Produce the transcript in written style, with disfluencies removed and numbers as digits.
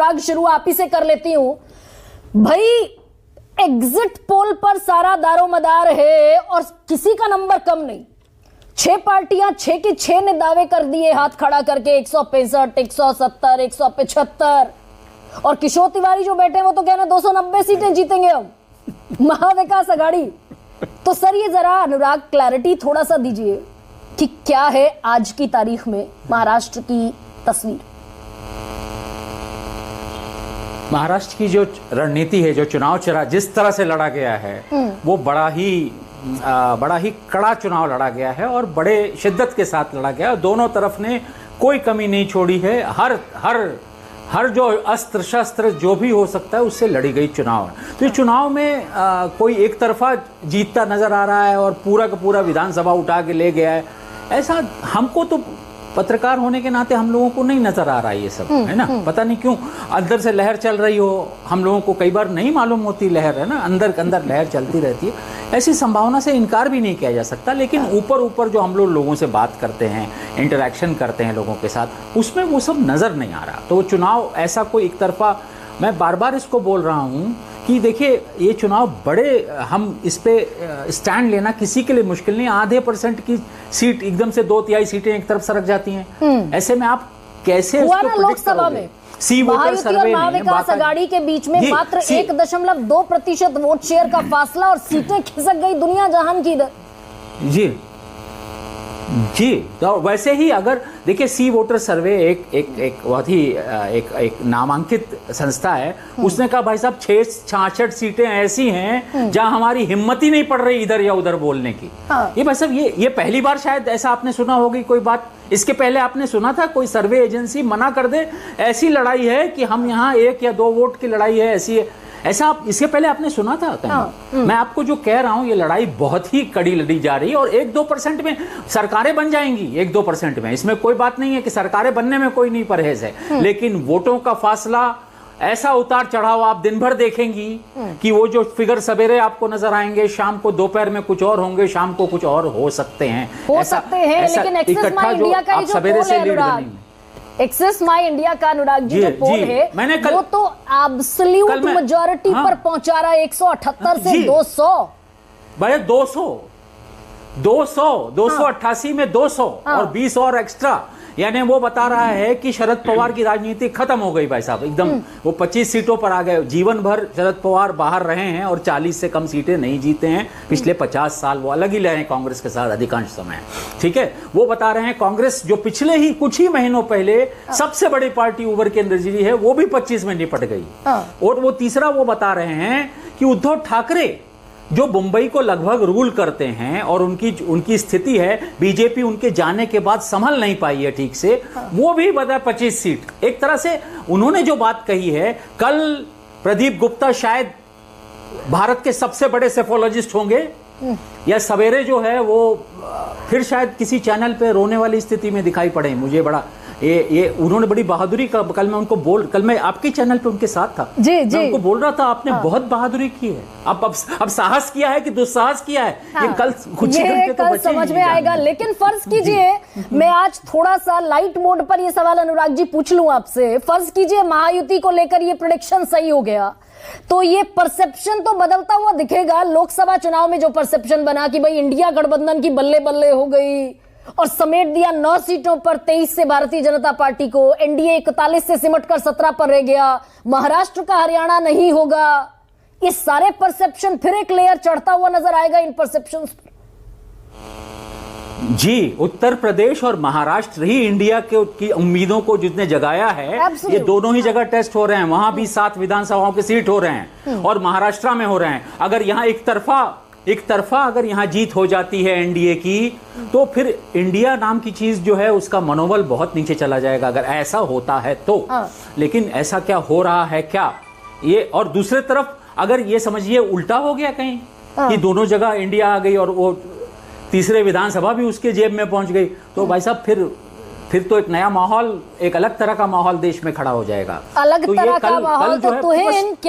अनुराग शुरू आप ही से कर लेती हूं भाई। एग्जिट पोल पर सारा दारोमदार है और किसी का नंबर कम नहीं। 6 पार्टियां 6 की 6 ने दावे कर दिए हाथ खड़ा करके 165, 170, 175 और किशोर तिवारी जो बैठे हैं वो तो कह रहे हैं 290 सीटें जीतेंगे हम महाविकास अघाड़ी। तो सर ये जरा अनुराग क्लैरिटी थोड़ा सा दीजिए कि क्या है आज की तारीख में महाराष्ट्र की तस्वीर। महाराष्ट्र की जो रणनीति है, जो चुनाव जिस तरह से लड़ा गया है वो बड़ा ही कड़ा चुनाव लड़ा गया है और बड़े शिद्दत के साथ लड़ा गया है। दोनों तरफ ने कोई कमी नहीं छोड़ी है। हर जो अस्त्र शस्त्र जो भी हो सकता है उससे लड़ी गई चुनाव है। तो इस चुनाव में कोई एक तरफा जीतता नजर आ रहा है और पूरा का पूरा विधानसभा उठा के ले गया है, ऐसा हमको तो पत्रकार होने के नाते हम लोगों को नहीं नजर आ रहा है ये सब, है ना। पता नहीं क्यों अंदर से लहर चल रही हो, हम लोगों को कई बार नहीं मालूम होती लहर, है ना, अंदर लहर चलती रहती है। ऐसी संभावना से इनकार भी नहीं किया जा सकता। लेकिन ऊपर जो हम लोगों से बात करते हैं, इंटरेक्शन करते हैं लोगों के साथ, उसमें वो सब नजर नहीं आ रहा। तो चुनाव ऐसा कोई एक तरफा, मैं बार बार इसको बोल रहा हूँ कि देखिए ये चुनाव बड़े, हम इस पे स्टैंड लेना किसी के लिए मुश्किल नहीं। आधे % की सीट एकदम से 2/3 सीटें एक तरफ सरक जाती हैं। ऐसे में आप कैसे लोकसभा में सी वोटर सर्वे में महाविकास अघाड़ी के बीच में मात्र 1.2% वोट शेयर का फासला और सीटें खिसक गई दुनिया जहान की इधर। जी तो वैसे ही अगर देखिए सी वोटर सर्वे एक बहुत ही एक नामांकित संस्था है। उसने कहा भाई साहब 66 सीटें ऐसी हैं जहां हमारी हिम्मत ही नहीं पड़ रही इधर या उधर बोलने की। ये भाई साहब ये पहली बार शायद ऐसा आपने सुना होगी कोई बात। इसके पहले आपने सुना था कोई सर्वे एजेंसी मना कर दे ऐसी लड़ाई है कि हम यहाँ 1 या 2 वोट की लड़ाई है, ऐसी है, ऐसा आप इसके पहले आपने सुना था कहीं? मैं आपको जो कह रहा हूं ये लड़ाई बहुत ही कड़ी लड़ी जा रही है और 1-2% में सरकारें बन जाएंगी। 1-2% में इसमें कोई बात नहीं है कि सरकारें बनने में कोई नहीं परहेज है, लेकिन वोटों का फासला ऐसा उतार चढ़ाव आप दिन भर देखेंगी कि वो जो फिगर सवेरे आपको नजर आएंगे, शाम को दोपहर में कुछ और होंगे, शाम को कुछ और हो सकते हैं। लेकिन एक्सेस माई इंडिया का जो सवेरे से लीड नहीं, एक्सेस माई इंडिया का अनुराग जी जो पोल है वो तो एब्सोल्यूट मेजॉरिटी पर पहुंचा रहा है 178 से 200। भाई 288 में 200 और 20 और एक्स्ट्रा, यानी वो बता रहा है कि शरद पवार की राजनीति खत्म हो गई भाई साहब एकदम। वो 25 सीटों पर आ गए। जीवन भर शरद पवार बाहर रहे हैं और 40 से कम सीटें नहीं जीते हैं पिछले 50 साल। वो अलग ही रहे हैं कांग्रेस के साथ अधिकांश समय, ठीक है। वो बता रहे हैं कांग्रेस जो पिछले ही कुछ ही महीनों पहले सबसे बड़ी पार्टी उभर के अंदर है वो भी 25 में निपट गई। और वो तीसरा वो बता रहे हैं कि उद्धव ठाकरे जो मुंबई को लगभग रूल करते हैं और उनकी स्थिति है, बीजेपी उनके जाने के बाद संभल नहीं पाई है ठीक से, वो भी बता 25 सीट। एक तरह से उन्होंने जो बात कही है, कल प्रदीप गुप्ता शायद भारत के सबसे बड़े सेफोलॉजिस्ट होंगे या सवेरे जो है वो फिर शायद किसी चैनल पे रोने वाली स्थिति में दिखाई पड़े। मुझे बड़ा ये उन्होंने बड़ी बहादुरी का, कल मैं आपके चैनल पे उनके साथ था, मैं उनको बोल रहा था आपने बहुत बहादुरी की है। अब साहस किया है कि दुस्साहस किया है, ये कल कुछ कल समझ में आएगा। लेकिन फर्ज कीजिए मैं आज थोड़ा सा लाइट मोड पर ये सवाल अनुराग जी पूछ लूं आपसे। फर्ज कीजिए महायुति को लेकर ये प्रेडिक्शन सही हो गया तो ये परसेप्शन तो बदलता हुआ दिखेगा। लोकसभा चुनाव में जो परसेप्शन बना कि भाई इंडिया गठबंधन की बल्ले बल्ले हो गई और समेट दिया 9 सीटों पर 23 से भारतीय जनता पार्टी को, एनडीए 41 से सिमटकर 17 पर रह गया, महाराष्ट्र का हरियाणा नहीं होगा, ये सारे परसेप्शन फिर एक लेयर चढ़ता हुआ नजर आएगा इन परसेप्शंस पर। जी, उत्तर प्रदेश और महाराष्ट्र ही इंडिया की उम्मीदों को जितने जगाया है, ये दोनों ही जगह टेस्ट हो रहे हैं। वहां भी 7 विधानसभाओं के सीट हो रहे हैं और महाराष्ट्र में हो रहे हैं। अगर यहां एक तरफा अगर यहां जीत हो जाती है एनडीए की, तो फिर इंडिया नाम की चीज जो है उसका मनोबल बहुत नीचे चला जाएगा अगर ऐसा होता है तो। लेकिन ऐसा क्या हो रहा है क्या ये? और दूसरे तरफ अगर ये समझिए उल्टा हो गया कहीं कि दोनों जगह इंडिया आ गई और वो तीसरे विधानसभा भी उसके जेब में पहुंच गई, तो भाई साहब फिर तो एक नया माहौल, एक अलग तरह का माहौल देश में खड़ा हो जाएगा। अलग तरह का माहौल तो है।